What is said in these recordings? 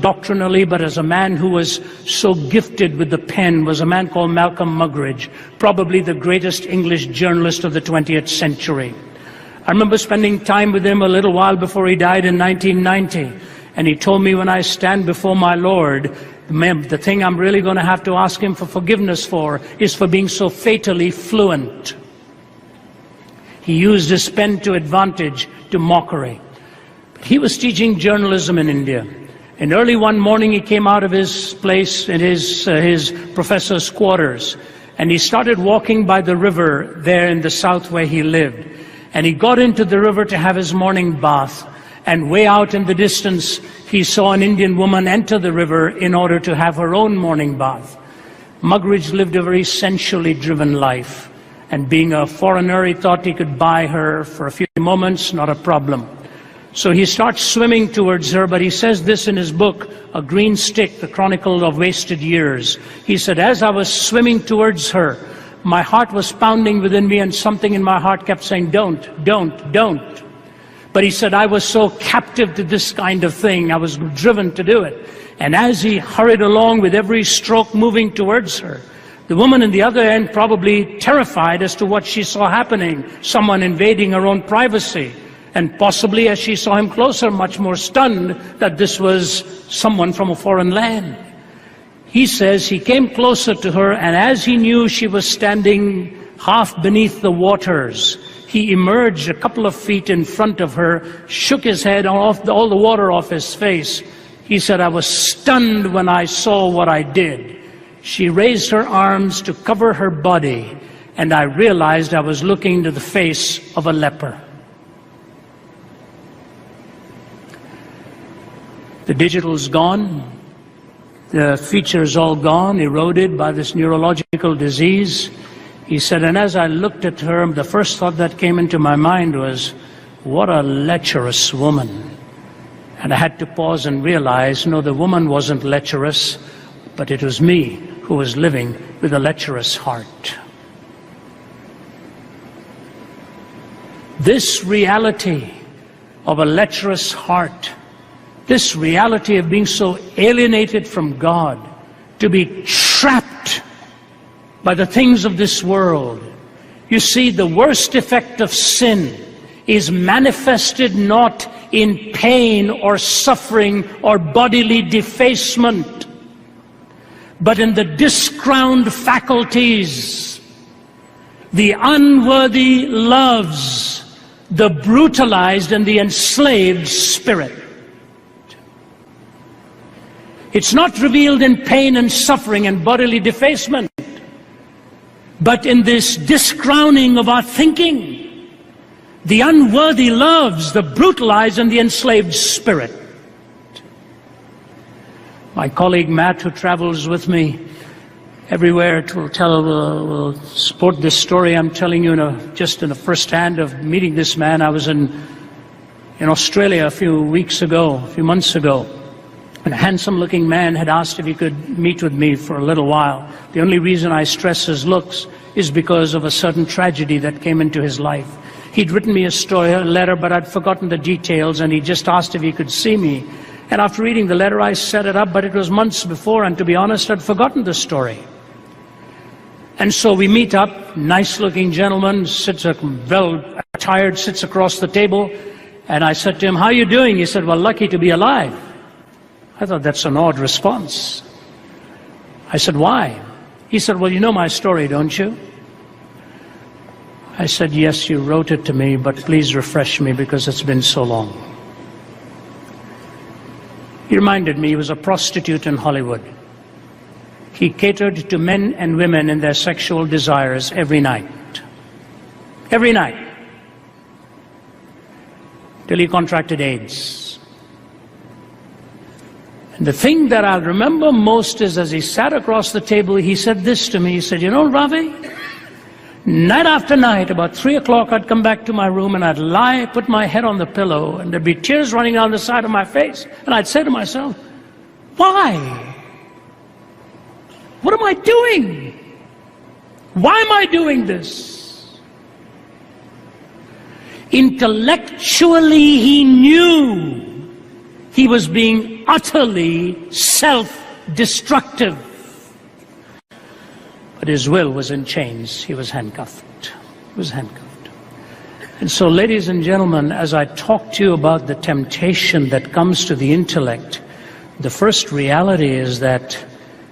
doctrinally, but as a man who was so gifted with the pen, was a man called Malcolm Muggeridge, probably the greatest English journalist of the 20th century. I remember spending time with him a little while before he died in 1990, and he told me, when I stand before my Lord, the thing I'm really going to have to ask him for forgiveness for is for being so fatally fluent. He used his pen to advantage, to mockery. He was teaching journalism in India. And early one morning he came out of his place in his professor's quarters, and he started walking by the river there in the south where he lived. And he got into the river to have his morning bath, and way out in the distance he saw an Indian woman enter the river in order to have her own morning bath. Muggeridge lived a very sensually driven life, and being a foreigner, he thought he could buy her for a few moments, not a problem. So he starts swimming towards her, but he says this in his book, A Green Stick, The Chronicle of Wasted Years. He said, as I was swimming towards her, my heart was pounding within me, and something in my heart kept saying, don't, don't, don't. But he said, I was so captive to this kind of thing, I was driven to do it. And as he hurried along with every stroke moving towards her, the woman in the other end, probably terrified as to what she saw happening, someone invading her own privacy. And possibly, as she saw him closer, much more stunned that this was someone from a foreign land. He says he came closer to her, and as he knew she was standing half beneath the waters, he emerged a couple of feet in front of her, shook his head, all the water off his face. He said, I was stunned when I saw what I did. She raised her arms to cover her body, and I realized I was looking into the face of a leper. The digital's gone, the feature's all gone, eroded by this neurological disease. He said, and as I looked at her, the first thought that came into my mind was, what a lecherous woman. And I had to pause and realize, no, the woman wasn't lecherous, but it was me who was living with a lecherous heart. This reality of a lecherous heart, this reality of being so alienated from God, to be trapped by the things of this world. You see, the worst effect of sin is manifested not in pain or suffering or bodily defacement, but in the discrowned faculties, the unworthy loves, the brutalized and the enslaved spirit. It's not revealed in pain and suffering and bodily defacement, but in this discrowning of our thinking, the unworthy loves, the brutalized and the enslaved spirit. My colleague Matt, who travels with me everywhere, will support this story I'm telling you just in the first hand of meeting this man. I was in Australia a few months ago. And a handsome-looking man had asked if he could meet with me for a little while. The only reason I stress his looks is because of a certain tragedy that came into his life. He'd written me a letter, but I'd forgotten the details, and he just asked if he could see me. And after reading the letter, I set it up, but it was months before, and to be honest, I'd forgotten the story. And so we meet up, nice-looking gentleman, well attired, sits across the table, and I said to him, how are you doing? He said, well, lucky to be alive. I thought, that's an odd response. I said, why? He said, well, you know my story, don't you? I said, yes, you wrote it to me, but please refresh me because it's been so long. He reminded me he was a prostitute in Hollywood. He catered to men and women in their sexual desires every night. Every night. Till he contracted AIDS. And the thing that I remember most is as he sat across the table, he said this to me. He said, you know, Ravi, night after night, about 3 o'clock, I'd come back to my room and I'd lie, put my head on the pillow, and there'd be tears running down the side of my face. And I'd say to myself, why? What am I doing? Why am I doing this? Intellectually, he knew He was being utterly self-destructive. But his will was in chains. He was handcuffed. He was handcuffed. And so, ladies and gentlemen, as I talk to you about the temptation that comes to the intellect, the first reality is that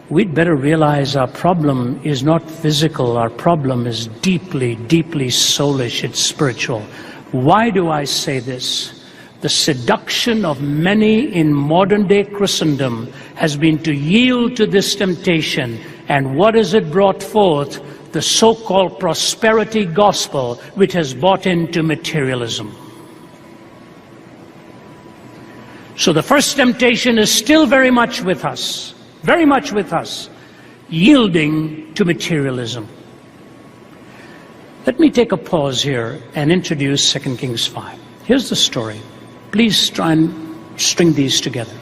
we'd better realize our problem is not physical. Our problem is deeply, deeply soulish. It's spiritual. Why do I say this? The seduction of many in modern-day Christendom has been to yield to this temptation. And what has it brought forth? The so-called prosperity gospel, which has bought into materialism. So the first temptation is still very much with us, yielding to materialism. Let me take a pause here and introduce 2 Kings 5. Here's the story. Please try and string these together.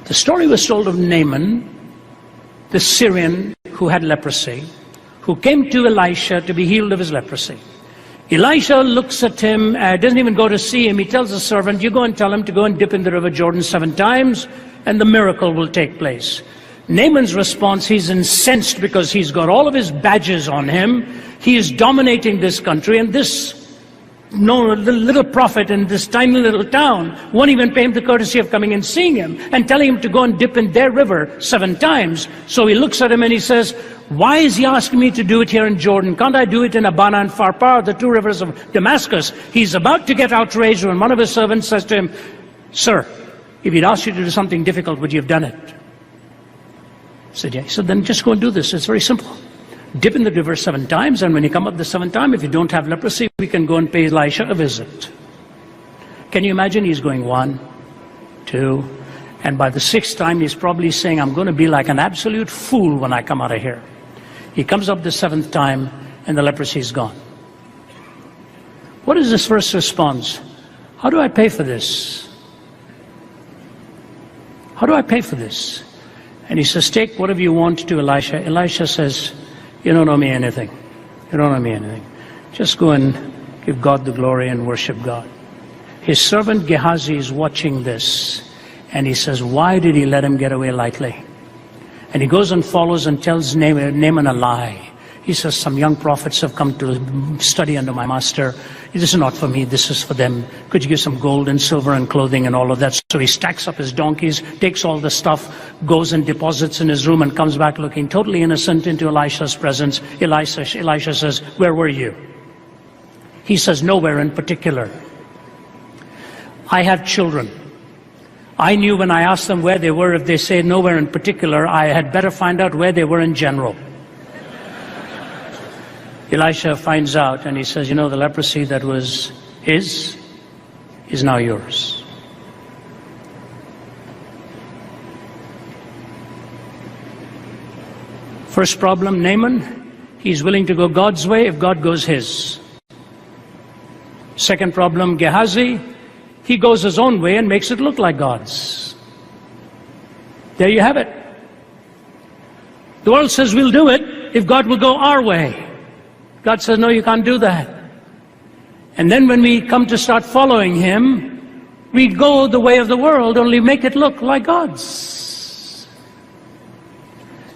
The story was told of Naaman, the Syrian who had leprosy, who came to Elisha to be healed of his leprosy. Elisha looks at him, doesn't even go to see him. He tells the servant, you go and tell him to go and dip in the river Jordan 7 times, and the miracle will take place. Naaman's response, he's incensed because he's got all of his badges on him. He is dominating this country, and this little prophet in this tiny little town won't even pay him the courtesy of coming and seeing him and telling him to go and dip in their river 7 times. So he looks at him and he says, why is he asking me to do it here in Jordan? Can't I do it in Abana and Pharpar, the 2 rivers of Damascus? He's about to get outraged when one of his servants says to him, sir, if he'd asked you to do something difficult, would you have done it? He said, yeah. He said, then just go and do this. It's very simple. Dip in the river 7 times, and when you come up the 7th time, if you don't have leprosy, we can go and pay Elisha a visit. Can you imagine? He's going 1, 2, and by the 6th time, he's probably saying, I'm going to be like an absolute fool when I come out of here. He comes up the 7th time, and the leprosy is gone. What is his first response? How do I pay for this? How do I pay for this? And he says, take whatever you want to Elisha. Elisha says, you don't owe me anything. You don't owe me anything. Just go and give God the glory and worship God. His servant Gehazi is watching this, and he says, why did he let him get away lightly? And he goes and follows and tells Naaman a lie. He says, some young prophets have come to study under my master. This is not for me, this is for them. Could you give some gold and silver and clothing and all of that? So he stacks up his donkeys, takes all the stuff, goes and deposits in his room, and comes back looking totally innocent into Elisha's presence. Elisha says, where were you? He says, nowhere in particular. I have children. I knew when I asked them where they were, if they say nowhere in particular, I had better find out where they were in general. Elisha finds out, and he says, you know, the leprosy that was his is now yours. First problem, Naaman, he's willing to go God's way if God goes his. Second problem, Gehazi, he goes his own way and makes it look like God's. There you have it. The world says we'll do it if God will go our way. God says, no, you can't do that. And then when we come to start following him, we go the way of the world, only make it look like God's.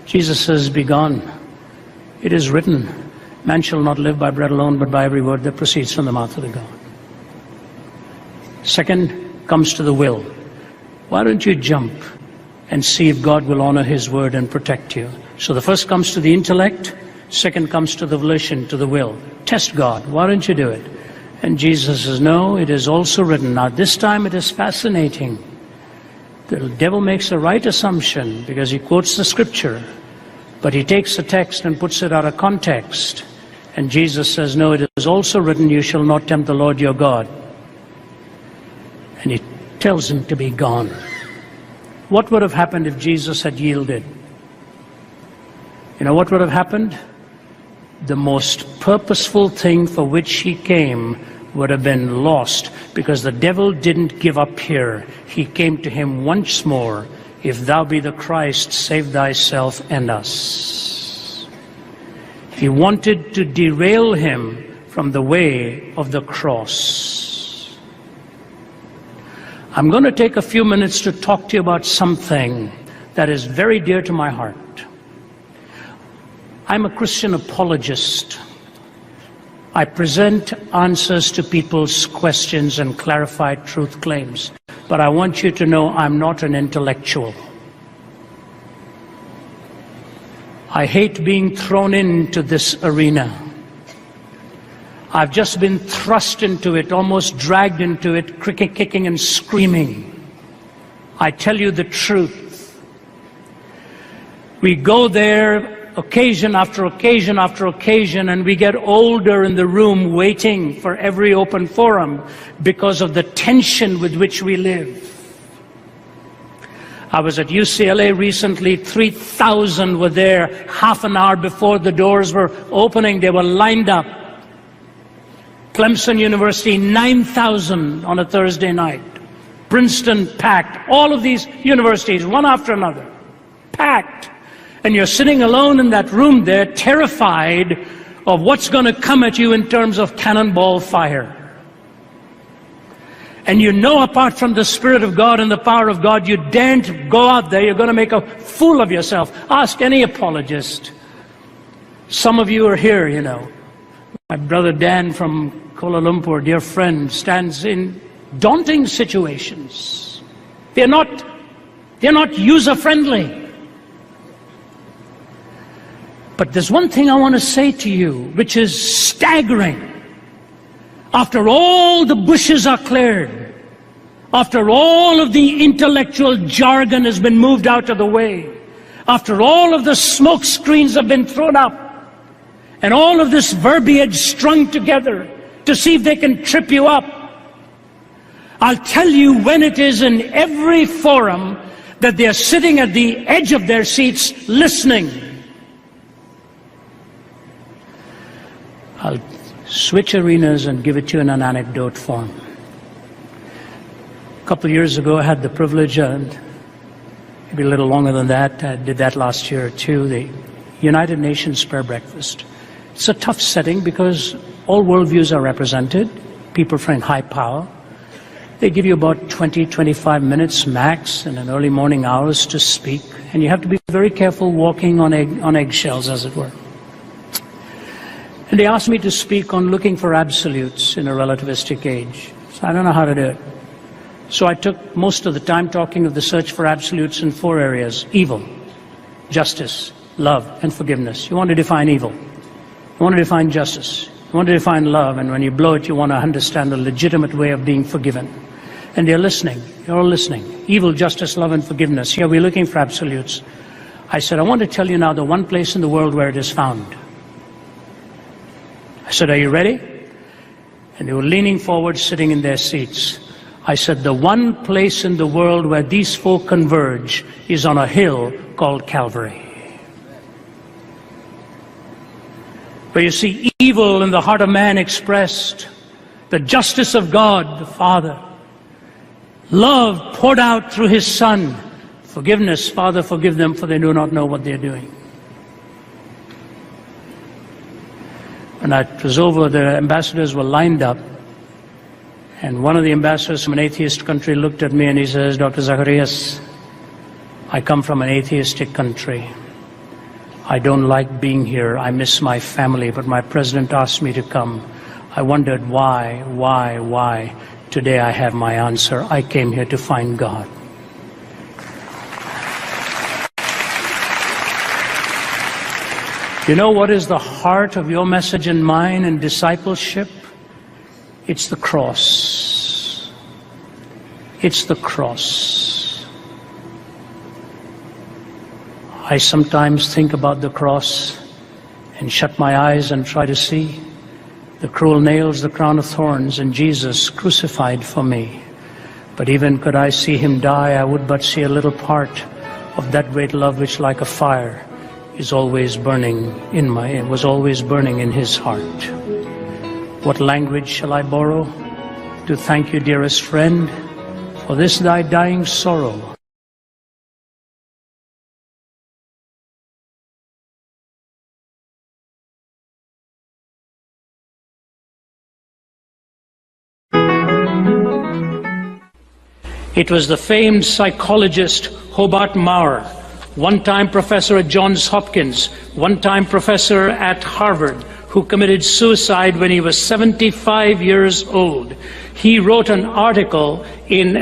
Jesus says, be gone. It is written, man shall not live by bread alone, but by every word that proceeds from the mouth of the God. Second comes to the will. Why don't you jump and see if God will honor his word and protect you? So the first comes to the intellect. Second comes to the volition, to the will. Test God. Why don't you do it? And Jesus says, no, it is also written. Now this time it is fascinating. The devil makes a right assumption because he quotes the scripture, but he takes the text and puts it out of context. And Jesus says, no, it is also written, you shall not tempt the Lord your God. And he tells him to be gone. What would have happened if Jesus had yielded? You know what would have happened? The most purposeful thing for which he came would have been lost, because the devil didn't give up here. He came to him once more. If thou be the Christ, save thyself and us. He wanted to derail him from the way of the cross. I'm going to take a few minutes to talk to you about something that is very dear to my heart. I'm a Christian apologist. I present answers to people's questions and clarify truth claims. But I want you to know I'm not an intellectual. I hate being thrown into this arena. I've just been thrust into it, almost dragged into it, kicking and screaming. I tell you the truth. We go there occasion after occasion after occasion, and we get older in the room waiting for every open forum because of the tension with which we live. I was at UCLA recently. 3,000 were there half an hour before the doors were opening. They were lined up. Clemson University, 9,000 on a Thursday night. Princeton, packed. All of these universities, one after another, packed. And you're sitting alone in that room there, terrified of what's going to come at you in terms of cannonball fire. And you know, apart from the Spirit of God and the power of God, you daren't go out there. You're going to make a fool of yourself. Ask any apologist. Some of you are here, you know. My brother Dan from Kuala Lumpur, dear friend, stands in daunting situations. They're not user-friendly. But there's one thing I want to say to you, which is staggering. After all the bushes are cleared, after all of the intellectual jargon has been moved out of the way, after all of the smoke screens have been thrown up, and all of this verbiage strung together to see if they can trip you up, I'll tell you when it is in every forum that they're sitting at the edge of their seats listening. I'll switch arenas and give it to you in an anecdote form. A couple of years ago, I had the privilege, maybe a little longer than that, I did that last year too, the United Nations Prayer Breakfast. It's a tough setting because all worldviews are represented, people from high power. They give you about 20, 25 minutes max in an early morning hours to speak, and you have to be very careful walking on eggshells, as it were. And they asked me to speak on looking for absolutes in a relativistic age. So I don't know how to do it. So I took most of the time talking of the search for absolutes in 4 areas: evil, justice, love, and forgiveness. You want to define evil. You want to define justice. You want to define love. And when you blow it, you want to understand a legitimate way of being forgiven. And they're listening. You're all listening. Evil, justice, love, and forgiveness. Here we're looking for absolutes. I said, I want to tell you now the one place in the world where it is found. I said, are you ready? And they were leaning forward, sitting in their seats. I said, the one place in the world where these four converge is on a hill called Calvary. Where you see evil in the heart of man expressed, the justice of God, the Father, love poured out through His Son, forgiveness, Father, forgive them, for they do not know what they're doing. When it was over, the ambassadors were lined up, and one of the ambassadors from an atheist country looked at me and he says, Dr. Zacharias, I come from an atheistic country. I don't like being here. I miss my family, but my president asked me to come. I wondered why. Today I have my answer. I came here to find God. You know what is the heart of your message and mine in discipleship? It's the cross. It's the cross. I sometimes think about the cross and shut my eyes and try to see the cruel nails, the crown of thorns, and Jesus crucified for me. But even could I see Him die, I would but see a little part of that great love which like a fire is always burning was always burning in His heart. What language shall I borrow to thank you, dearest friend, for this thy dying sorrow? It was the famed psychologist Hobart Maurer, one-time professor at Johns Hopkins, one-time professor at Harvard, who committed suicide when he was 75 years old. He wrote an article in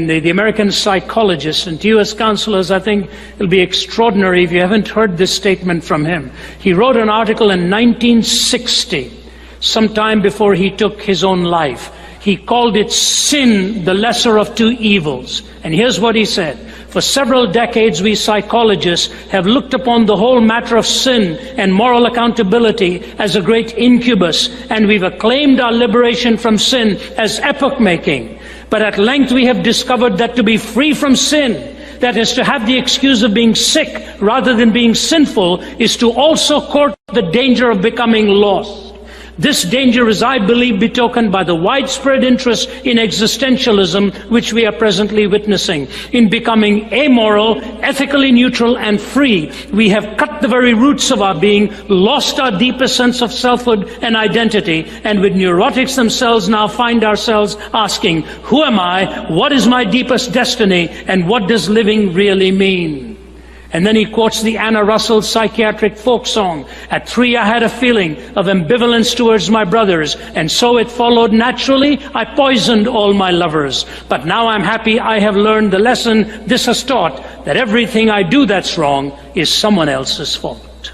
the American Psychologist, and to you as counselors, I think it'll be extraordinary if you haven't heard this statement from him. He wrote an article in 1960, sometime before he took his own life. He called it Sin, the Lesser of Two Evils. And here's what he said. For several decades, we psychologists have looked upon the whole matter of sin and moral accountability as a great incubus, and we've acclaimed our liberation from sin as epoch-making. But at length we have discovered that to be free from sin, that is to have the excuse of being sick rather than being sinful, is to also court the danger of becoming lost. This danger is, I believe, betokened by the widespread interest in existentialism which we are presently witnessing. In becoming amoral, ethically neutral, and free, we have cut the very roots of our being, lost our deepest sense of selfhood and identity, and with neurotics themselves now find ourselves asking, who am I, what is my deepest destiny, and what does living really mean? And then he quotes the Anna Russell psychiatric folk song. At 3 I had a feeling of ambivalence towards my brothers, and so it followed naturally, I poisoned all my lovers. But now I'm happy I have learned the lesson this has taught, that everything I do that's wrong is someone else's fault.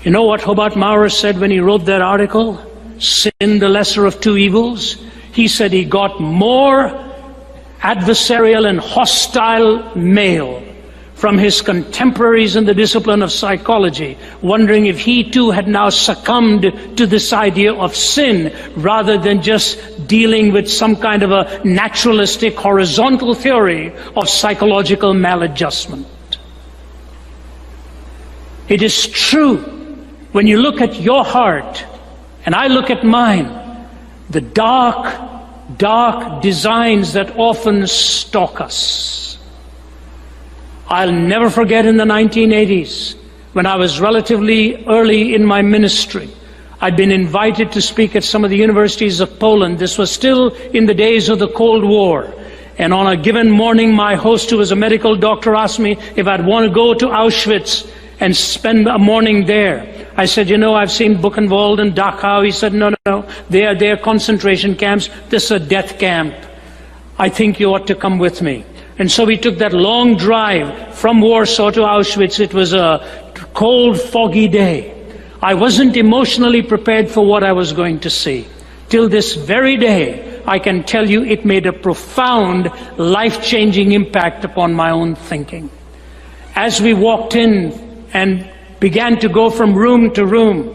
You know what Hobart Maurer said when he wrote that article? Sin, the lesser of two evils. He said he got more adversarial and hostile mail from his contemporaries in the discipline of psychology, wondering if he too had now succumbed to this idea of sin, rather than just dealing with some kind of a naturalistic horizontal theory of psychological maladjustment. It is true, when you look at your heart, and I look at mine, the dark designs that often stalk us. I'll never forget in the 1980s, when I was relatively early in my ministry, I'd been invited to speak at some of the universities of Poland. This was still in the days of the Cold War. And on a given morning, my host, who was a medical doctor, asked me if I'd want to go to Auschwitz and spend a morning there. I said, you know, I've seen Buchenwald and Dachau. He said, no, they are concentration camps. This is a death camp. I think you ought to come with me. And so we took that long drive from Warsaw to Auschwitz. It was a cold, foggy day. I wasn't emotionally prepared for what I was going to see. Till this very day, I can tell you it made a profound, life-changing impact upon my own thinking. As we walked in and began to go from room to room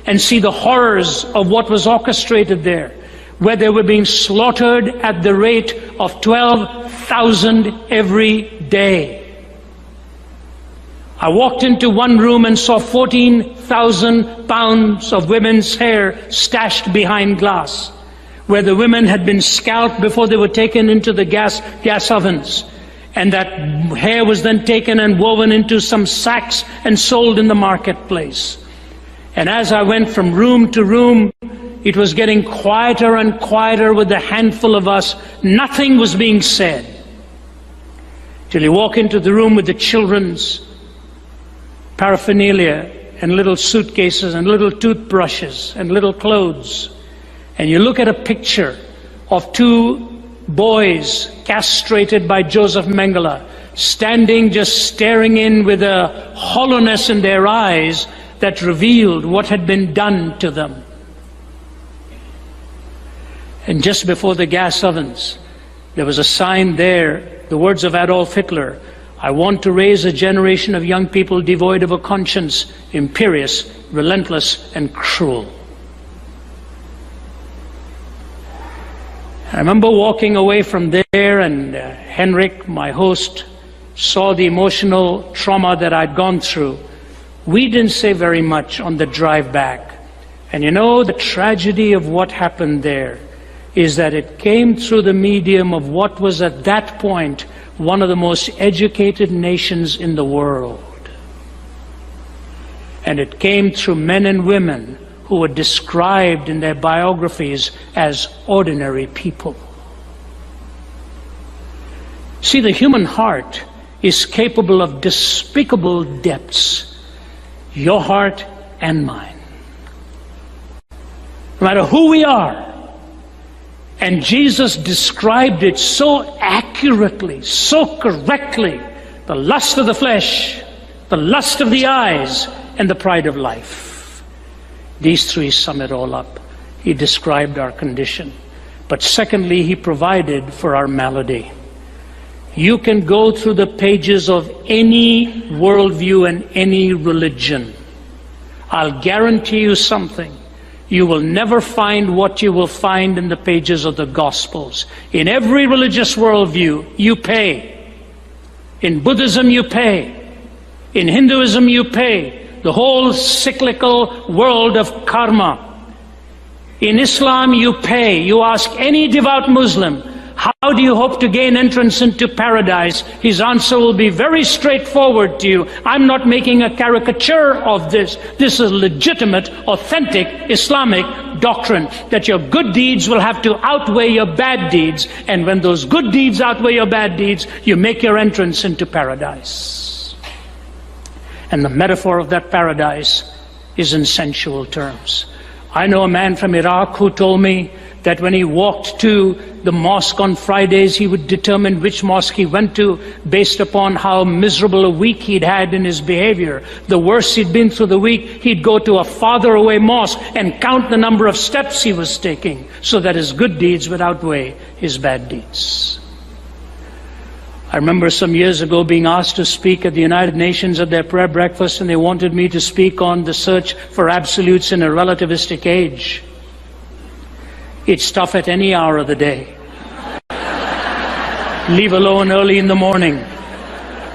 and see the horrors of what was orchestrated there, where they were being slaughtered at the rate of 12,000 every day. I walked into one room and saw 14,000 pounds of women's hair stashed behind glass, where the women had been scalped before they were taken into the gas ovens. And that hair was then taken and woven into some sacks and sold in the marketplace. And as I went from room to room, it was getting quieter and quieter with a handful of us. Nothing was being said. Till you walk into the room with the children's paraphernalia and little suitcases and little toothbrushes and little clothes. And you look at a picture of two boys castrated by Joseph Mengele, standing just staring in with a hollowness in their eyes that revealed what had been done to them. And just before the gas ovens, there was a sign there, the words of Adolf Hitler, I want to raise a generation of young people devoid of a conscience, imperious, relentless, and cruel. I remember walking away from there, and Henrik, my host, saw the emotional trauma that I'd gone through. We didn't say very much on the drive back. And you know, the tragedy of what happened there is that it came through the medium of what was at that point one of the most educated nations in the world. And it came through men and women who were described in their biographies as ordinary people. See, the human heart is capable of despicable depths. Your heart and mine. No matter who we are. And Jesus described it so accurately, so correctly. The lust of the flesh, the lust of the eyes, and the pride of life. These three sum it all up. He described our condition. But secondly, he provided for our malady. You can go through the pages of any worldview and any religion. I'll guarantee you something. You will never find what you will find in the pages of the Gospels. In every religious worldview, you pay. In Buddhism, you pay. In Hinduism, you pay. The whole cyclical world of karma. In Islam, you pay. You ask any devout Muslim, how do you hope to gain entrance into paradise? His answer will be very straightforward to you. I'm not making a caricature of this. This is legitimate, authentic Islamic doctrine, that your good deeds will have to outweigh your bad deeds. And when those good deeds outweigh your bad deeds, you make your entrance into paradise. And the metaphor of that paradise is in sensual terms. I know a man from Iraq who told me that when he walked to the mosque on Fridays, he would determine which mosque he went to based upon how miserable a week he'd had in his behavior. The worse he'd been through the week, he'd go to a farther away mosque and count the number of steps he was taking so that his good deeds would outweigh his bad deeds. I remember some years ago being asked to speak at the United Nations at their prayer breakfast, and they wanted me to speak on the search for absolutes in a relativistic age. It's tough at any hour of the day. Leave alone early in the morning.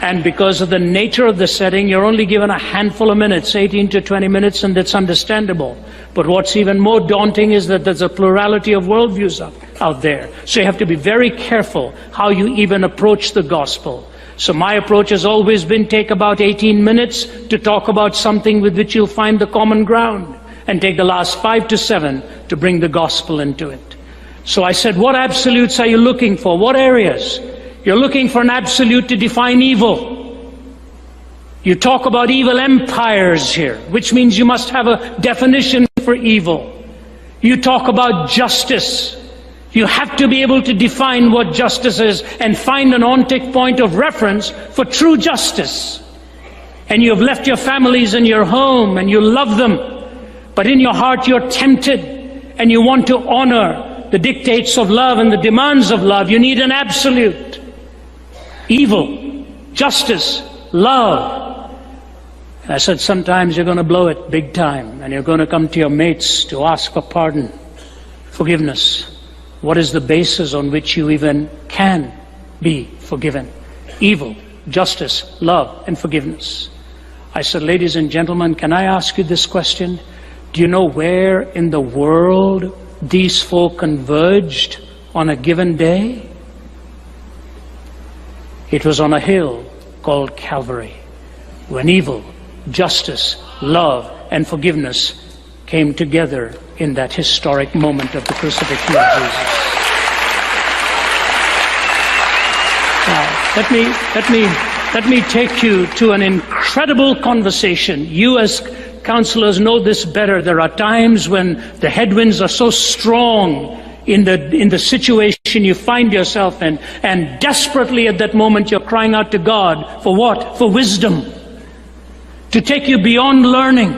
And because of the nature of the setting, you're only given a handful of minutes, 18 to 20 minutes, and that's understandable. But what's even more daunting is that there's a plurality of worldviews out there. So you have to be very careful how you even approach the gospel. So my approach has always been take about 18 minutes to talk about something with which you'll find the common ground, and take the last 5 to 7 to bring the gospel into it. So I said, what absolutes are you looking for? What areas? You're looking for an absolute to define evil. You talk about evil empires here, which means you must have a definition for evil. You talk about justice. You have to be able to define what justice is and find an ontic point of reference for true justice. And you have left your families and your home and you love them. But in your heart you're tempted and you want to honor the dictates of love and the demands of love. You need an absolute. Evil, justice, love. And I said, sometimes you're going to blow it big time and you're going to come to your mates to ask for pardon, forgiveness. What is the basis on which you even can be forgiven? Evil, justice, love, and forgiveness. I said, ladies and gentlemen, can I ask you this question? Do you know where in the world these four converged on a given day? It was on a hill called Calvary, when evil, justice, love, and forgiveness came together in that historic moment of the crucifixion of Jesus. Now, let me take you to an incredible conversation. You as counselors know this better. There are times when the headwinds are so strong in the situation you find yourself in, and desperately at that moment you're crying out to God for what? For wisdom. To take you beyond learning,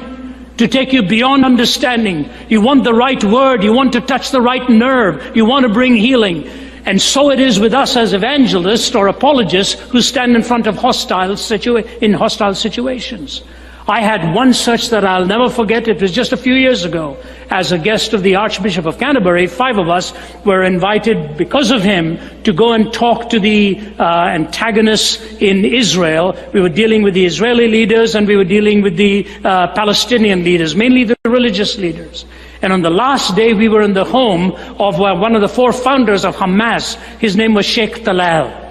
to take you beyond understanding. You want the right word, you want to touch the right nerve, you want to bring healing. And so it is with us as evangelists or apologists who stand in front of hostile situations. I had one such that I'll never forget. It was just a few years ago. As a guest of the Archbishop of Canterbury, 5 of us were invited because of him to go and talk to the antagonists in Israel. We were dealing with the Israeli leaders and we were dealing with the Palestinian leaders, mainly the religious leaders. And on the last day, we were in the home of one of the 4 founders of Hamas. His name was Sheikh Talal.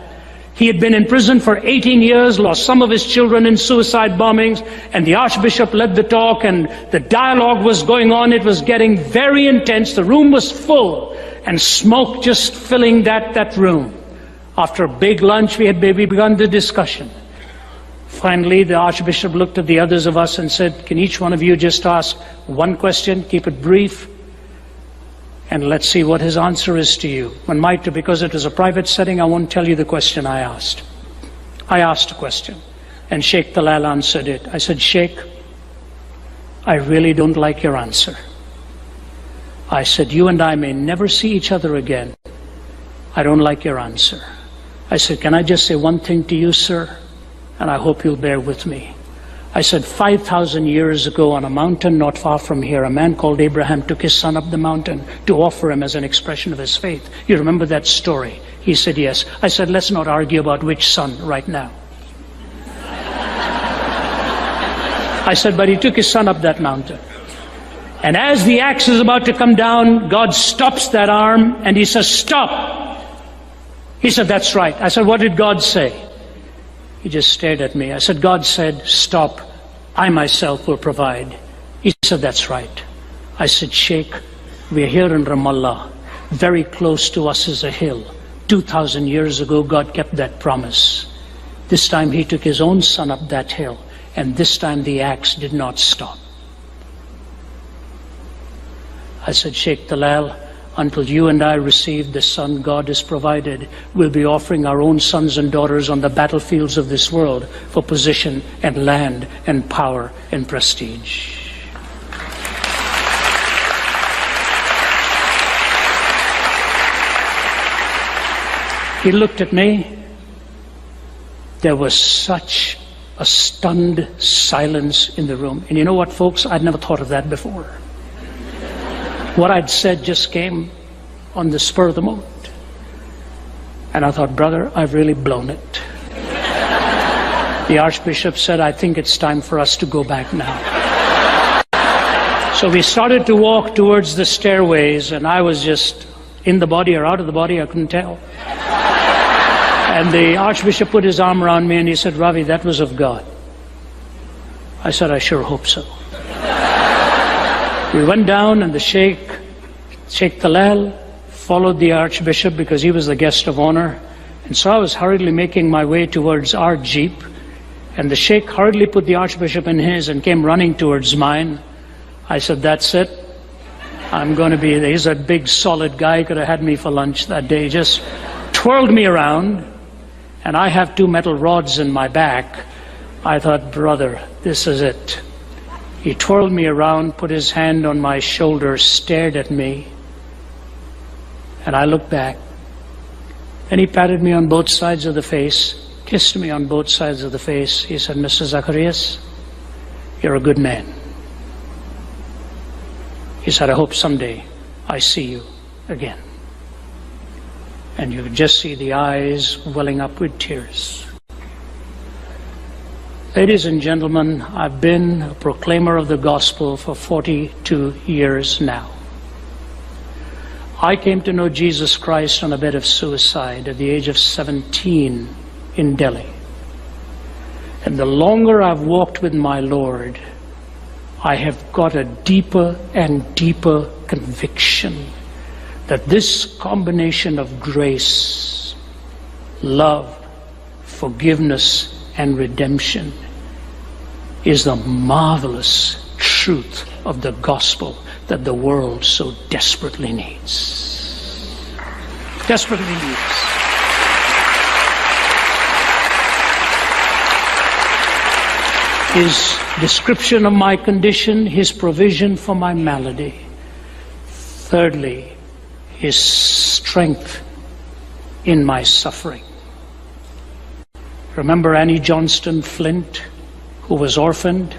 He had been in prison for 18 years, lost some of his children in suicide bombings, and the Archbishop led the talk, and the dialogue was going on. It was getting very intense. The room was full, and smoke just filling that room. After a big lunch, we begun the discussion. Finally, the Archbishop looked at the others of us and said, can each one of you just ask one question, keep it brief, and let's see what his answer is to you. Because it was a private setting, I won't tell you the question I asked. I asked a question, and Sheikh Talal answered it. I said, Sheikh, I really don't like your answer. I said, you and I may never see each other again. I don't like your answer. I said, can I just say one thing to you, sir? And I hope you'll bear with me. I said, 5,000 years ago on a mountain not far from here, a man called Abraham took his son up the mountain to offer him as an expression of his faith. You remember that story? He said, yes. I said, let's not argue about which son right now. I said, but he took his son up that mountain. And as the axe is about to come down, God stops that arm and he says, stop. He said, that's right. I said, what did God say? He just stared at me. I said, God said, stop. I myself will provide. He said, that's right. I said, Sheikh, we're here in Ramallah. Very close to us is a hill. 2,000 years ago, God kept that promise. This time he took his own son up that hill. And this time the axe did not stop. I said, Sheikh Talal, until you and I receive the son God has provided, we'll be offering our own sons and daughters on the battlefields of this world for position and land and power and prestige. He looked at me. There was such a stunned silence in the room. And you know what, folks? I'd never thought of that before. What I'd said just came on the spur of the moment. And I thought, brother, I've really blown it. The Archbishop said, I think it's time for us to go back now. So we started to walk towards the stairways, and I was just in the body or out of the body, I couldn't tell. And the Archbishop put his arm around me and he said, Ravi, that was of God. I said, I sure hope so. We went down and the Sheikh Talal, followed the Archbishop because he was the guest of honor. And so I was hurriedly making my way towards our jeep. And the Sheikh hurriedly put the Archbishop in his and came running towards mine. I said, that's it. I'm going to be there. He's a big, solid guy. He could have had me for lunch that day. He just twirled me around. And I have 2 metal rods in my back. I thought, brother, this is it. He twirled me around, put his hand on my shoulder, stared at me. And I looked back. Then he patted me on both sides of the face, kissed me on both sides of the face. He said, Mr. Zacharias, you're a good man. He said, I hope someday I see you again. And you could just see the eyes welling up with tears. Ladies and gentlemen, I've been a proclaimer of the gospel for 42 years now. I came to know Jesus Christ on a bed of suicide at the age of 17 in Delhi. And the longer I've walked with my Lord, I have got a deeper and deeper conviction that this combination of grace, love, forgiveness, and redemption is the marvelous truth of the gospel that the world so desperately needs. Desperately needs. His description of my condition, his provision for my malady. Thirdly, his strength in my suffering. Remember Annie Johnston Flint, who was orphaned,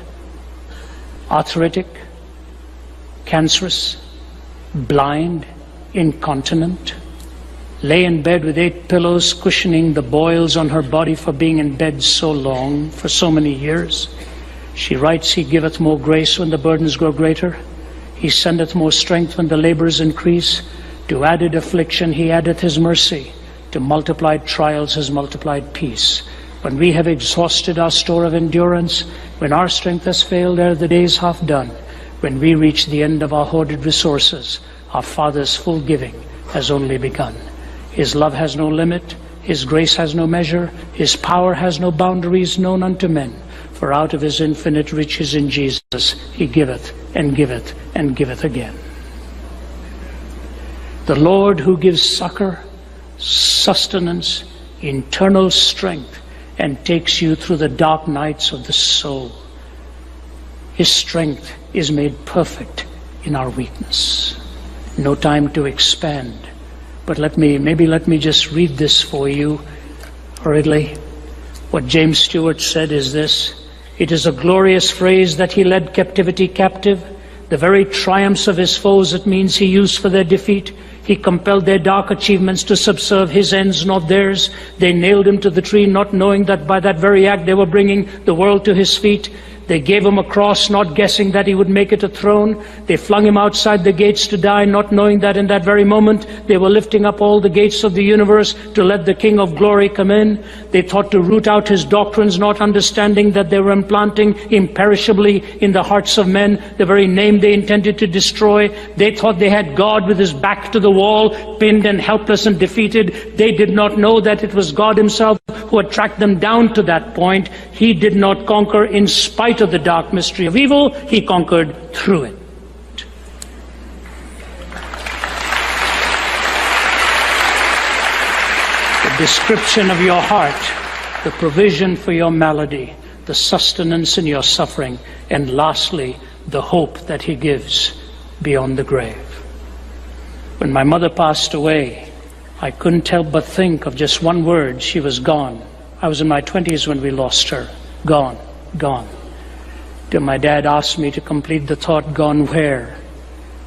arthritic, cancerous, blind, incontinent, lay in bed with 8 pillows cushioning the boils on her body for being in bed so long, for so many years. She writes, He giveth more grace when the burdens grow greater. He sendeth more strength when the labors increase. To added affliction he addeth his mercy. To multiplied trials his multiplied peace. When we have exhausted our store of endurance, when our strength has failed ere the days half done, when we reach the end of our hoarded resources, our Father's full giving has only begun. His love has no limit, His grace has no measure, His power has no boundaries known unto men. For out of His infinite riches in Jesus, He giveth and giveth and giveth again. The Lord who gives succor, sustenance, internal strength, and takes you through the dark nights of the soul. His strength is made perfect in our weakness. No time to expand, but let me just read this for you hurriedly. What James Stewart said is this: it is a glorious phrase that He led captivity captive. The very triumphs of His foes it means He used for their defeat. He compelled their dark achievements to subserve His ends, not theirs. They nailed Him to the tree, not knowing that by that very act they were bringing the world to His feet. They gave Him a cross, not guessing that He would make it a throne. They flung Him outside the gates to die, not knowing that in that very moment they were lifting up all the gates of the universe to let the King of Glory come in. They thought to root out His doctrines, not understanding that they were implanting imperishably in the hearts of men the very name they intended to destroy. They thought they had God with His back to the wall, pinned and helpless and defeated. They did not know that it was God Himself who had tracked them down to that point. He did not conquer in spite of the dark mystery of evil. He conquered through it. The description of your heart, the provision for your malady, the sustenance in your suffering, and lastly, the hope that He gives beyond the grave. When my mother passed away, I couldn't help but think of just one word: she was gone. I was in my 20s when we lost her. Gone, gone. Till my dad asked me to complete the thought, gone where?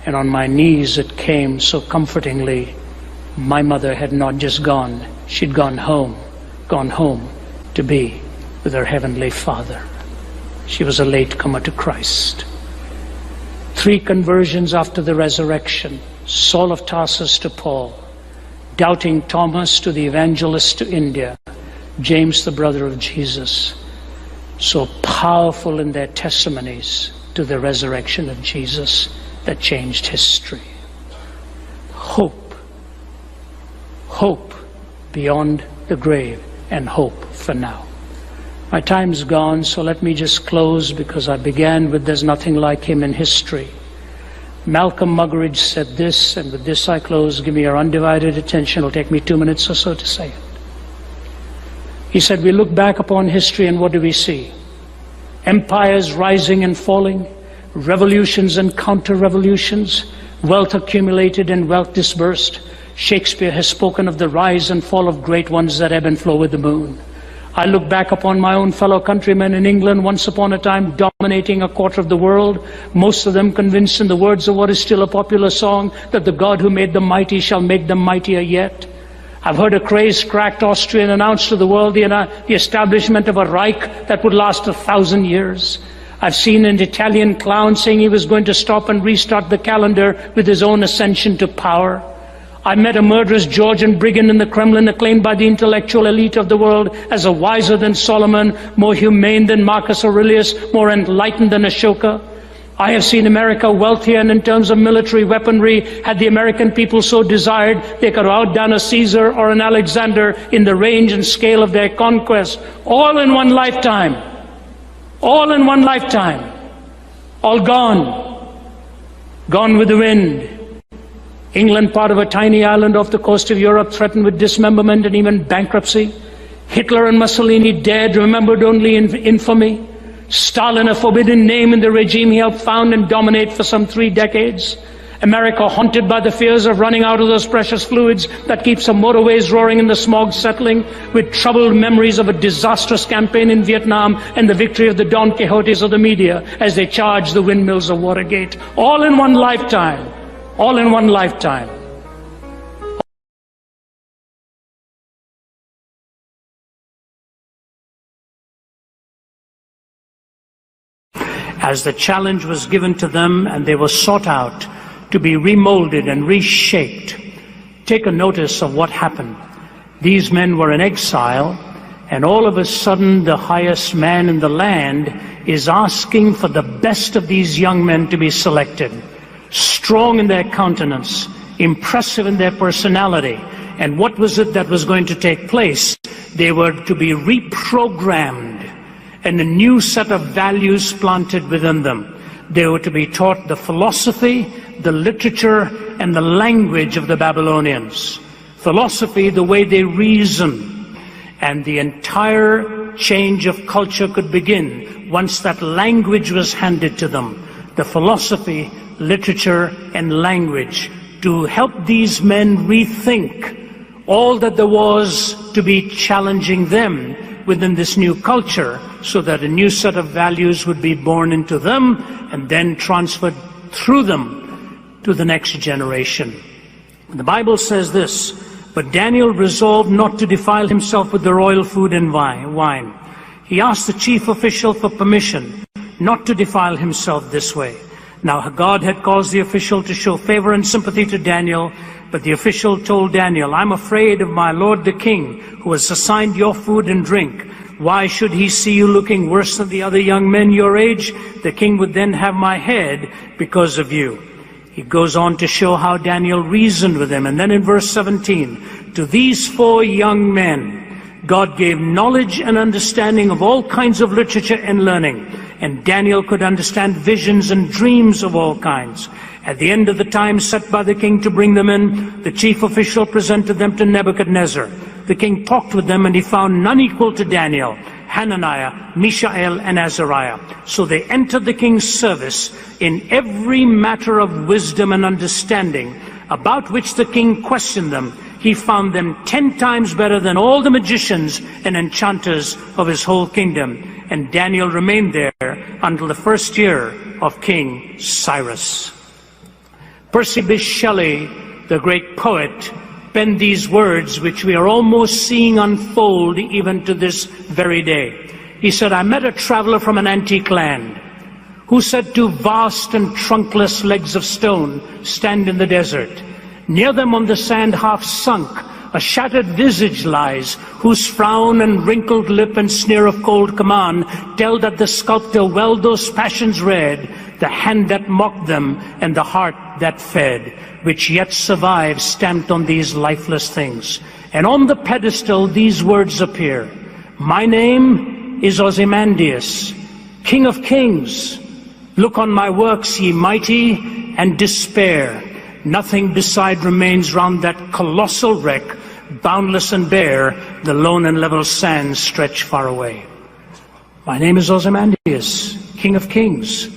And on my knees it came so comfortingly. My mother had not just gone, she'd gone home to be with her Heavenly Father. She was a latecomer to Christ. 3 conversions after the resurrection: Saul of Tarsus to Paul, doubting Thomas to the evangelist to India, James the brother of Jesus. So powerful in their testimonies to the resurrection of Jesus that changed history. Hope. Hope beyond the grave, and hope for now. My time's gone, so let me just close, because I began with "there's nothing like Him in history." Malcolm Muggeridge said this, and with this I close. Give me your undivided attention. It'll take me 2 minutes or so to say it. He said, we look back upon history and what do we see? Empires rising and falling, revolutions and counter-revolutions, wealth accumulated and wealth dispersed. Shakespeare has spoken of the rise and fall of great ones that ebb and flow with the moon. I look back upon my own fellow countrymen in England, once upon a time dominating a quarter of the world, most of them convinced, in the words of what is still a popular song, that the God who made them mighty shall make them mightier yet. I've heard a crazed-cracked Austrian announce to the world the establishment of a Reich that would last 1,000 years. I've seen an Italian clown saying he was going to stop and restart the calendar with his own ascension to power. I met a murderous Georgian brigand in the Kremlin, acclaimed by the intellectual elite of the world as a wiser than Solomon, more humane than Marcus Aurelius, more enlightened than Ashoka. I have seen America wealthier, and in terms of military weaponry, had the American people so desired, they could outdone a Caesar or an Alexander in the range and scale of their conquest, all in one lifetime. All in one lifetime. All gone. Gone with the wind. England, part of a tiny island off the coast of Europe, threatened with dismemberment and even bankruptcy. Hitler and Mussolini dead, remembered only in infamy. Stalin, a forbidden name in the regime he helped found and dominate for some 3 decades. America haunted by the fears of running out of those precious fluids that keep some motorways roaring and the smog settling, with troubled memories of a disastrous campaign in Vietnam and the victory of the Don Quixotes of the media as they charged the windmills of Watergate. All in one lifetime. All in one lifetime. As the challenge was given to them and they were sought out to be remolded and reshaped, take a notice of what happened. These men were in exile, and all of a sudden the highest man in the land is asking for the best of these young men to be selected. Strong in their countenance, impressive in their personality, And what was it that was going to take place? They were to be reprogrammed and a new set of values planted within them. They were to be taught the philosophy, the literature, and the language of the Babylonians. Philosophy, the way they reason, and the entire change of culture could begin once that language was handed to them. The philosophy, literature, and language to help these men rethink all that there was to be challenging them within this new culture, so that a new set of values would be born into them and then transferred through them to the next generation. The Bible says this, "But Daniel resolved not to defile himself with the royal food and wine. He asked the chief official for permission not to defile himself this way. Now God had caused the official to show favor and sympathy to Daniel, but the official told Daniel, 'I'm afraid of my lord the king, who has assigned your food and drink. Why should he see you looking worse than the other young men your age? The king would then have my head because of you.'" He goes on to show how Daniel reasoned with him. And then in verse 17, "To these 4 young men, God gave knowledge and understanding of all kinds of literature and learning, and Daniel could understand visions and dreams of all kinds. At the end of the time set by the king to bring them in, the chief official presented them to Nebuchadnezzar. The king talked with them, and he found none equal to Daniel, Hananiah, Mishael, and Azariah. So they entered the king's service in every matter of wisdom and understanding, about which the king questioned them. He found them 10 times better than all the magicians and enchanters of his whole kingdom. And Daniel remained there until the first year of King Cyrus." Percy Bysshe Shelley, the great poet, penned these words, which we are almost seeing unfold even to this very day. He said, "I met a traveler from an antique land, who said to vast and trunkless legs of stone, 'Stand in the desert.' Near them on the sand half sunk, a shattered visage lies, whose frown and wrinkled lip and sneer of cold command tell that the sculptor well those passions read, the hand that mocked them and the heart that fed, which yet survives stamped on these lifeless things. And on the pedestal these words appear, 'My name is Ozymandias, King of Kings. Look on my works, ye mighty, and despair. Nothing beside remains round that colossal wreck, boundless and bare, the lone and level sands stretch far away. My name is Ozymandias, King of Kings.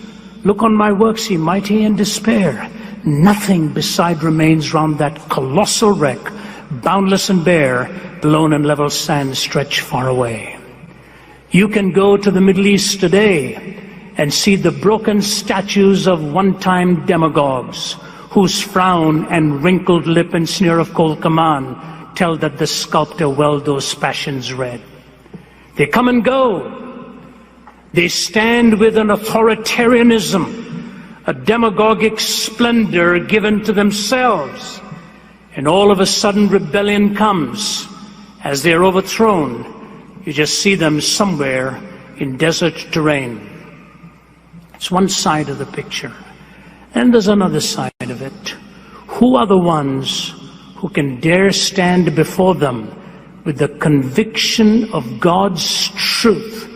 Look on my works, ye mighty, and despair. Nothing beside remains round that colossal wreck, boundless and bare, the lone and level sands stretch far away.'" You can go to the Middle East today and see the broken statues of one-time demagogues, whose frown and wrinkled lip and sneer of cold command tell that the sculptor well those passions read. They come and go. They stand with an authoritarianism, a demagogic splendor given to themselves. And all of a sudden rebellion comes. As they're overthrown, you just see them somewhere in desert terrain. It's one side of the picture. And there's another side of it. Who are the ones who can dare stand before them with the conviction of God's truth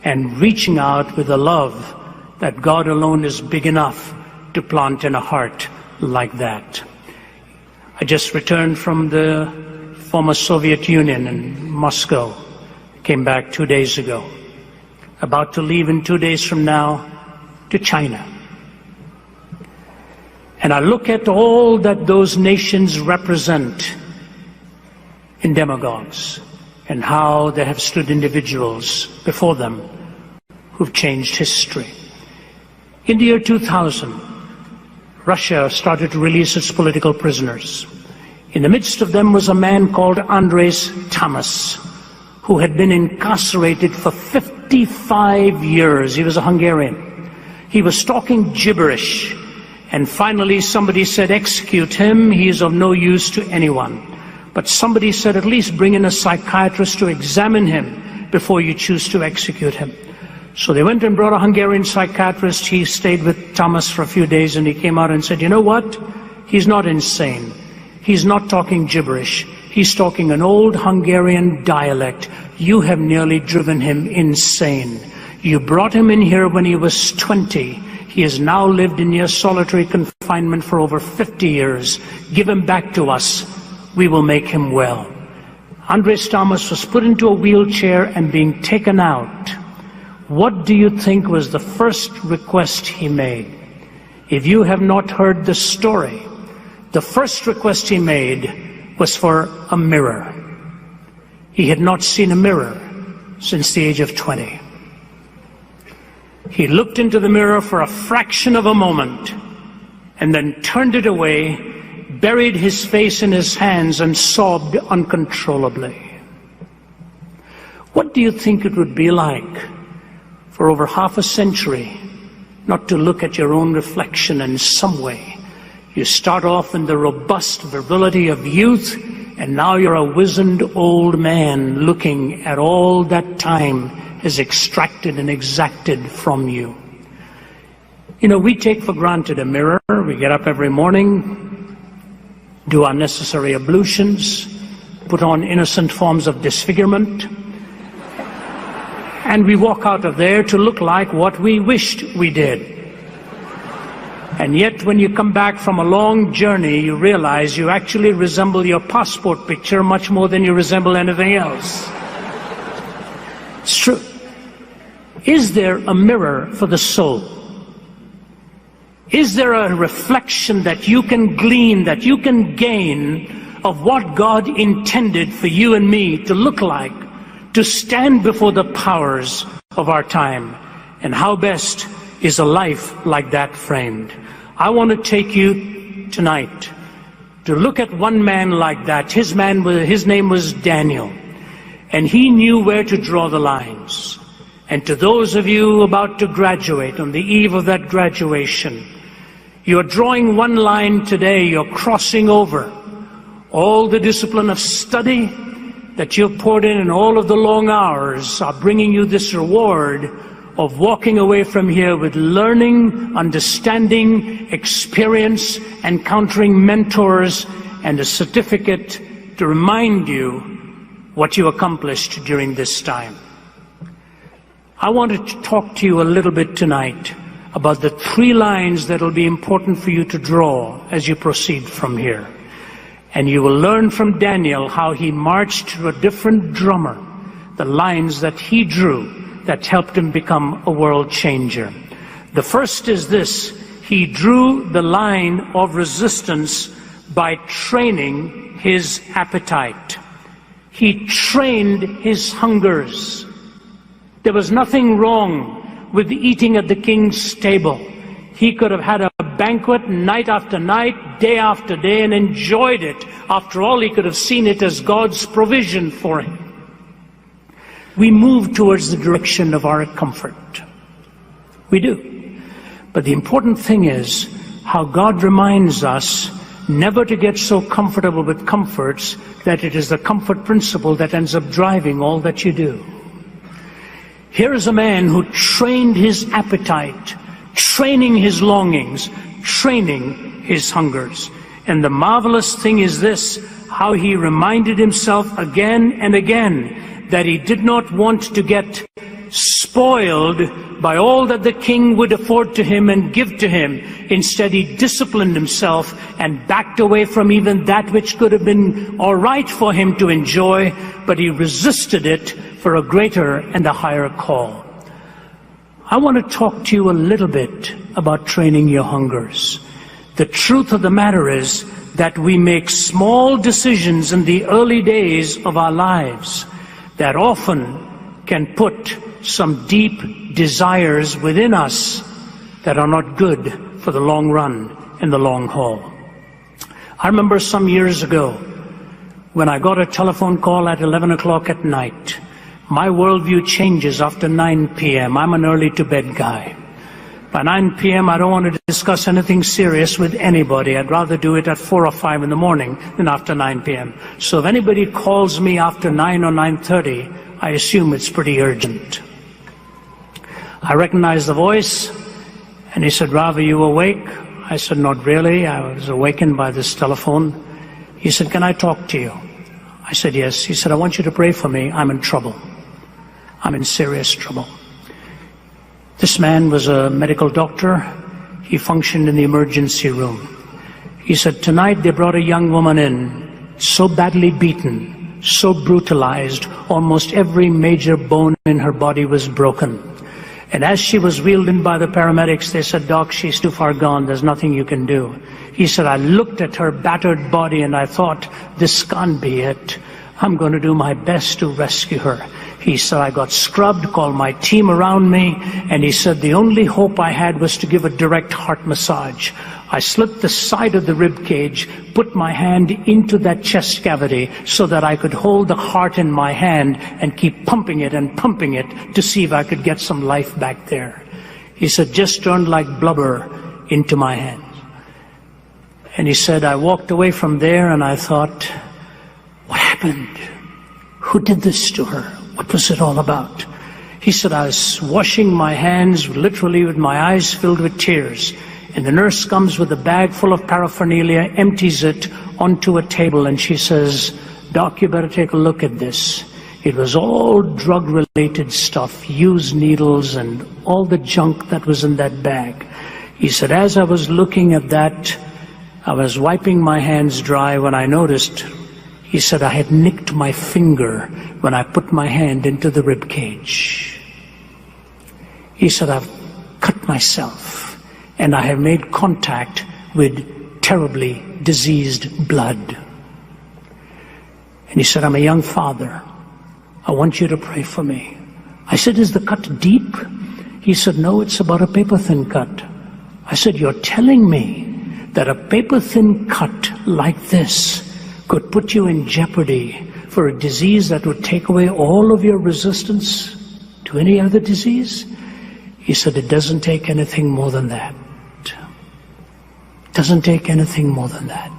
and reaching out with a love that God alone is big enough to plant in a heart like that? I just returned from the former Soviet Union in Moscow. Came back 2 days ago. About to leave in 2 days from now to China. And I look at all that those nations represent in demagogues, and how they have stood individuals before them who've changed history. In the year 2000, Russia started to release its political prisoners. In the midst of them was a man called Andres Tamas, who had been incarcerated for 55 years. He was a Hungarian. He was talking gibberish. And finally somebody said, execute him, he is of no use to anyone. But somebody said, at least bring in a psychiatrist to examine him before you choose to execute him. So they went and brought a Hungarian psychiatrist. He stayed with Thomas for a few days, and he came out and said, you know what? He's not insane. He's not talking gibberish. He's talking an old Hungarian dialect. You have nearly driven him insane. You brought him in here when he was 20. He has now lived in your solitary confinement for over 50 years. Give him back to us. We will make him well. Andres Thomas was put into a wheelchair and being taken out. What do you think was the first request he made? If you have not heard the story, the first request he made was for a mirror. He had not seen a mirror since the age of 20. He looked into the mirror for a fraction of a moment and then turned it away, buried his face in his hands and sobbed uncontrollably. What do you think it would be like for over half a century not to look at your own reflection in some way? You start off in the robust virility of youth, and now you're a wizened old man looking at all that time has extracted and exacted from you. You know, we take for granted a mirror. We get up every morning, do our necessary ablutions, put on innocent forms of disfigurement, and we walk out of there to look like what we wished we did. And yet when you come back from a long journey, you realize you actually resemble your passport picture much more than you resemble anything else. It's true. Is there a mirror for the soul? Is there a reflection that you can glean, that you can gain of what God intended for you and me to look like, to stand before the powers of our time? And how best is a life like that framed? I want to take you tonight to look at one man like that. His name was Daniel, and he knew where to draw the lines. And to those of you about to graduate, on the eve of that graduation, you're drawing one line today. You're crossing over all the discipline of study that you've poured in, and all of the long hours are bringing you this reward of walking away from here with learning, understanding, experience, encountering mentors, and a certificate to remind you what you accomplished during this time. I wanted to talk to you a little bit tonight about the 3 lines that will be important for you to draw as you proceed from here. And you will learn from Daniel how he marched to a different drummer, the lines that he drew that helped him become a world changer. The first is this: he drew the line of resistance by training his appetite. He trained his hungers. There was nothing wrong with eating at the king's table. He could have had a banquet night after night, day after day, and enjoyed it. After all, he could have seen it as God's provision for him. We move towards the direction of our comfort. We do. But the important thing is how God reminds us never to get so comfortable with comforts that it is the comfort principle that ends up driving all that you do. Here is a man who trained his appetite, training his longings, training his hungers. And the marvelous thing is this: how he reminded himself again and again that he did not want to get spoiled by all that the king would afford to him and give to him. Instead, he disciplined himself and backed away from even that which could have been all right for him to enjoy, but he resisted it for a greater and a higher call. I want to talk to you a little bit about training your hungers. The truth of the matter is that we make small decisions in the early days of our lives that often can put some deep desires within us that are not good for the long run and the long haul. I remember some years ago when I got a telephone call at 11 o'clock at night. My worldview changes after 9 p.m. I'm an early to bed guy. By 9 p.m. I don't want to discuss anything serious with anybody. I'd rather do it at 4 or 5 in the morning than after 9 p.m. So if anybody calls me after 9 or 9:30, I assume it's pretty urgent. I recognized the voice, and he said, "Ravi, you awake?" I said, "Not really. I was awakened by this telephone." He said, "Can I talk to you?" I said, yes. He said, I want you to pray for me. I'm in trouble. I'm in serious trouble. This man was a medical doctor. He functioned in the emergency room. He said, tonight they brought a young woman in, so badly beaten, so brutalized, almost every major bone in her body was broken. And as she was wheeled in by the paramedics, they said, Doc, she's too far gone. There's nothing you can do. He said, I looked at her battered body and I thought, this can't be it. I'm going to do my best to rescue her. He said, I got scrubbed, called my team around me, and he said, the only hope I had was to give a direct heart massage. I slipped the side of the rib cage, put my hand into that chest cavity so that I could hold the heart in my hand and keep pumping it to see if I could get some life back there. He said, just turned like blubber into my hands. And he said, I walked away from there and I thought, what happened? Who did this to her? What was it all about? He said, I was washing my hands literally with my eyes filled with tears. And the nurse comes with a bag full of paraphernalia, empties it onto a table, and she says, Doc, you better take a look at this. It was all drug-related stuff, used needles and all the junk that was in that bag. He said, as I was looking at that, I was wiping my hands dry when I noticed, he said, I had nicked my finger when I put my hand into the rib cage. He said, I've cut myself. And I have made contact with terribly diseased blood. And he said, I'm a young father. I want you to pray for me. I said, is the cut deep? He said, no, it's about a paper-thin cut. I said, you're telling me that a paper-thin cut like this could put you in jeopardy for a disease that would take away all of your resistance to any other disease? He said, it doesn't take anything more than that. Doesn't take anything more than that.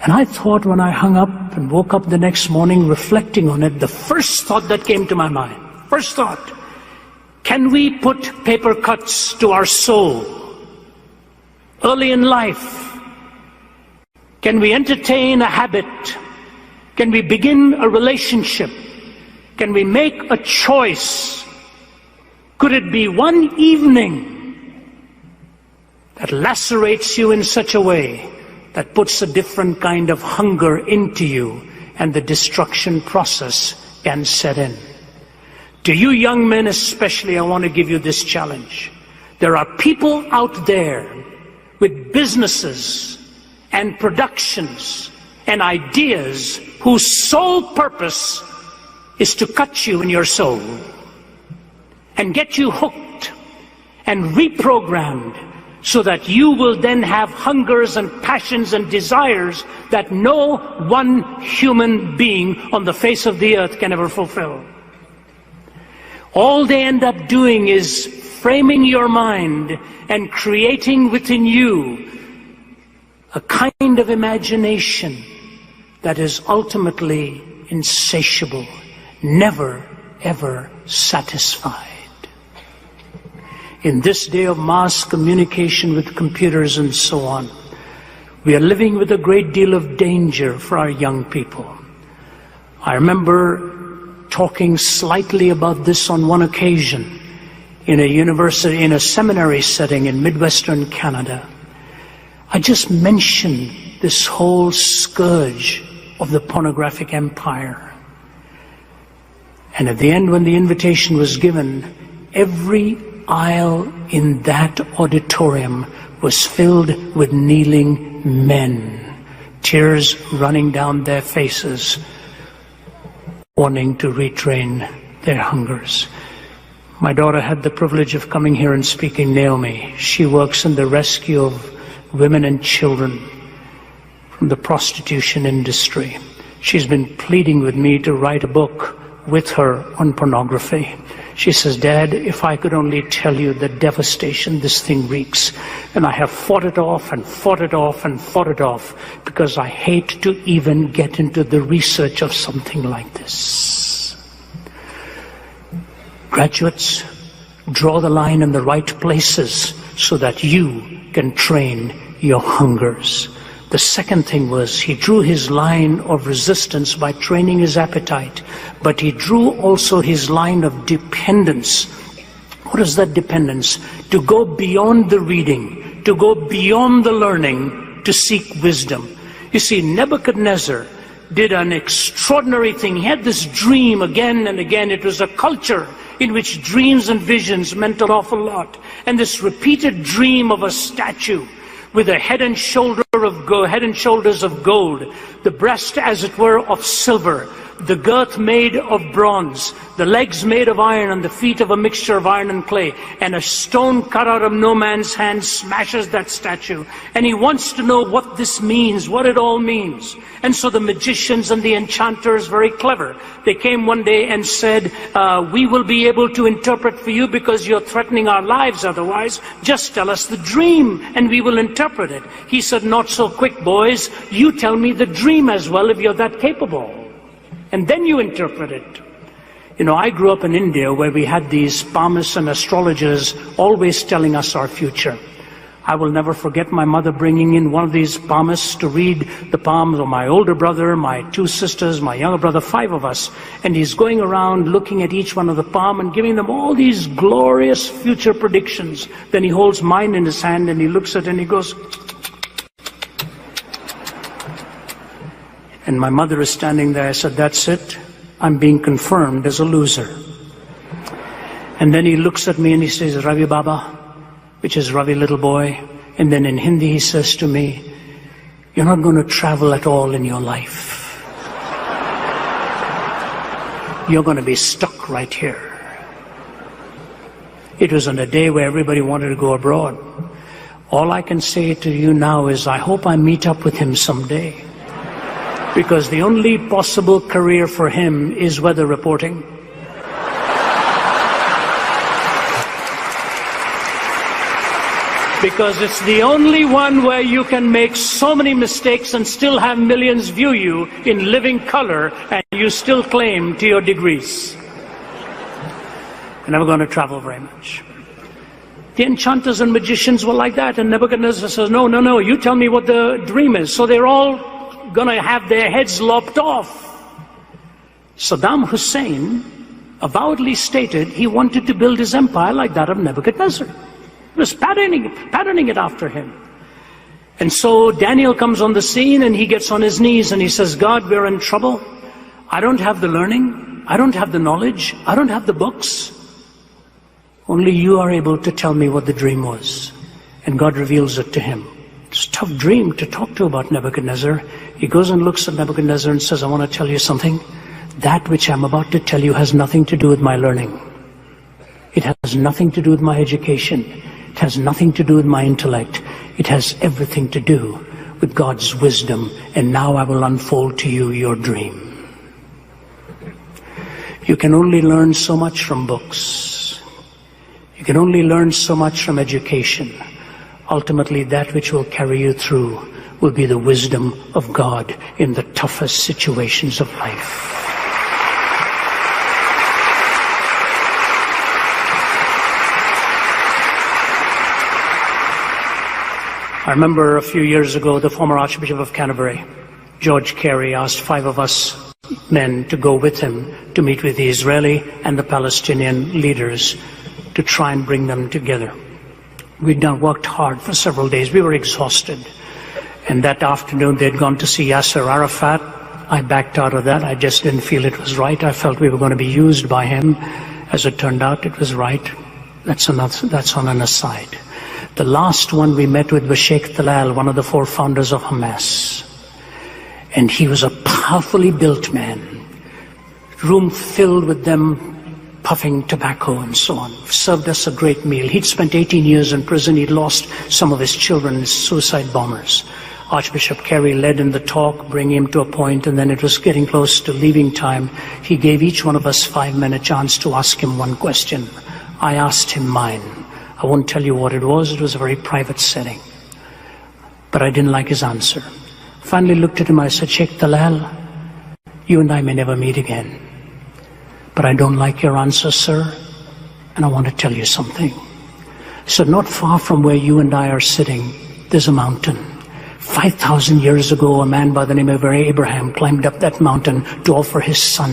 And I thought when I hung up and woke up the next morning reflecting on it, the first thought that came to my mind, first thought, can we put paper cuts to our soul early in life? Can we entertain a habit? Can we begin a relationship? Can we make a choice? Could it be one evening that lacerates you in such a way that puts a different kind of hunger into you and the destruction process can set in? To you young men especially, I want to give you this challenge. There are people out there with businesses and productions and ideas whose sole purpose is to cut you in your soul and get you hooked and reprogrammed so that you will then have hungers and passions and desires that no one human being on the face of the earth can ever fulfill. All they end up doing is framing your mind and creating within you a kind of imagination that is ultimately insatiable, never ever satisfied. In this day of mass communication with computers and so on, we are living with a great deal of danger for our young people. I remember talking slightly about this on one occasion in a university, in a seminary setting in Midwestern Canada. I just mentioned this whole scourge of the pornographic empire. And at the end, when the invitation was given, every aisle in that auditorium was filled with kneeling men, tears running down their faces, wanting to retrain their hungers. My daughter had the privilege of coming here and speaking, Naomi. She works in the rescue of women and children from the prostitution industry. She's been pleading with me to write a book with her on pornography. She says, Dad, if I could only tell you the devastation this thing wreaks. And I have fought it off and fought it off and fought it off because I hate to even get into the research of something like this. Graduates, draw the line in the right places so that you can train your hungers. The second thing was he drew his line of resistance by training his appetite, but he drew also his line of dependence. What is that dependence? To go beyond the reading, to go beyond the learning, to seek wisdom. You see, Nebuchadnezzar did an extraordinary thing. He had this dream again and again. It was a culture in which dreams and visions meant an awful lot. And this repeated dream of a statue with a head and shoulders of gold, the breast, as it were, of silver, the girth made of bronze, the legs made of iron, and the feet of a mixture of iron and clay. And a stone cut out of no man's hand smashes that statue. And he wants to know what this means, what it all means. And so the magicians and the enchanters, very clever, they came one day and said, we will be able to interpret for you because you're threatening our lives otherwise. Just tell us the dream and we will interpret it. He said, not so quick, boys. You tell me the dream as well if you're that capable. And then you interpret it. You know, I grew up in India where we had these palmists and astrologers always telling us our future. I will never forget my mother bringing in one of these palmists to read the palms of my older brother, my two sisters, my younger brother, 5 of us. And he's going around looking at each one of the palm and giving them all these glorious future predictions. Then he holds mine in his hand and he looks at it and he goes... And my mother is standing there. I said, that's it. I'm being confirmed as a loser. And then he looks at me and he says, Ravi Baba, which is Ravi little boy. And then in Hindi he says to me, you're not going to travel at all in your life. You're going to be stuck right here. It was on a day where everybody wanted to go abroad. All I can say to you now is I hope I meet up with him someday. Because the only possible career for him is weather reporting. Because it's the only one where you can make so many mistakes and still have millions view you in living color and you still claim to your degrees. You're never going to travel very much. The enchanters and magicians were like that, and Nebuchadnezzar says, no, you tell me what the dream is. So they're all going to have their heads lopped off. Saddam Hussein avowedly stated he wanted to build his empire like that of Nebuchadnezzar. He was patterning it after him. And so Daniel comes on the scene and he gets on his knees and he says, God, we're in trouble. I don't have the learning. I don't have the knowledge. I don't have the books. Only you are able to tell me what the dream was. And God reveals it to him. It's a tough dream to talk to about Nebuchadnezzar. He goes and looks at Nebuchadnezzar and says, I want to tell you something. That which I'm about to tell you has nothing to do with my learning. It has nothing to do with my education. It has nothing to do with my intellect. It has everything to do with God's wisdom. And now I will unfold to you your dream. You can only learn so much from books. You can only learn so much from education. Ultimately, that which will carry you through will be the wisdom of God in the toughest situations of life. I remember a few years ago, the former Archbishop of Canterbury, George Carey, asked 5 of us men to go with him to meet with the Israeli and the Palestinian leaders to try and bring them together. We'd worked hard for several days. We were exhausted. And that afternoon they'd gone to see Yasser Arafat. I backed out of that. I just didn't feel it was right. I felt we were going to be used by him. As it turned out, it was right. That's on an aside. The last one we met with was Sheikh Talal, one of the 4 founders of Hamas. And he was a powerfully built man. Room filled with them puffing tobacco and so on. Served us a great meal. He'd spent 18 years in prison. He'd lost some of his children as suicide bombers. Archbishop Carey led in the talk, bringing him to a point, and then it was getting close to leaving time. He gave each one of us 5 men a chance to ask him one question. I asked him mine. I won't tell you what it was. It was a very private setting. But I didn't like his answer. Finally looked at him. I said, Sheikh Talal, you and I may never meet again. But I don't like your answer, sir, and I want to tell you something. So not far from where you and I are sitting, there's a mountain. 5,000 years ago, a man by the name of Abraham climbed up that mountain to offer his son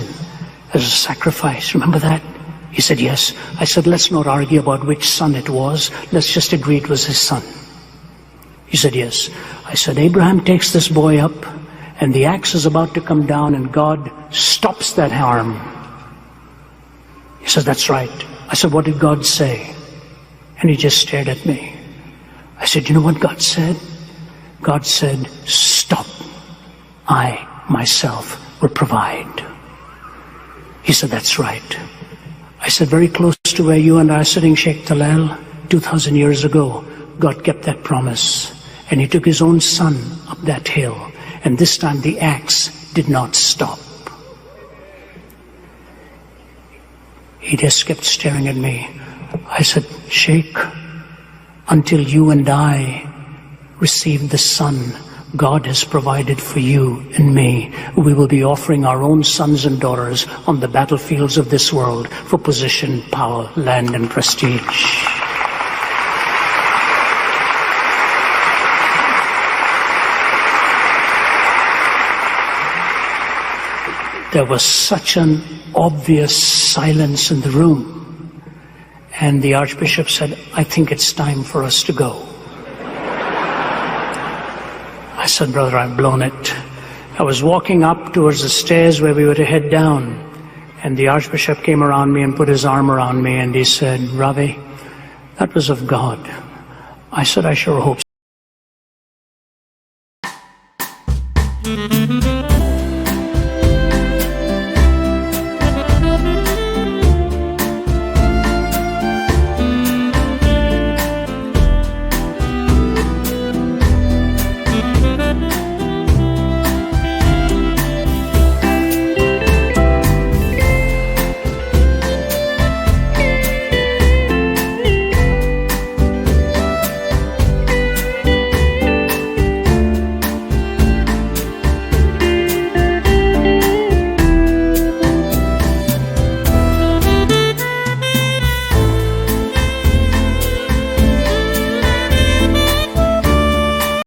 as a sacrifice. Remember that? He said, yes. I said, let's not argue about which son it was. Let's just agree it was his son. He said, yes. I said, Abraham takes this boy up, and the axe is about to come down, and God stops that arm. He said, that's right. I said, what did God say? And he just stared at me. I said, you know what God said? God said, stop. I, myself, will provide. He said, that's right. I said, very close to where you and I are sitting, Sheikh Talal, 2,000 years ago, God kept that promise. And he took his own son up that hill. And this time the axe did not stop. He just kept staring at me. I said, Sheikh, until you and I receive the Son God has provided for you and me, we will be offering our own sons and daughters on the battlefields of this world for position, power, land, and prestige. There was such an obvious silence in the room. And the Archbishop said, I think it's time for us to go. I said, brother, I've blown it. I was walking up towards the stairs where we were to head down. And the Archbishop came around me and put his arm around me and he said, Ravi, that was of God. I said, I sure hope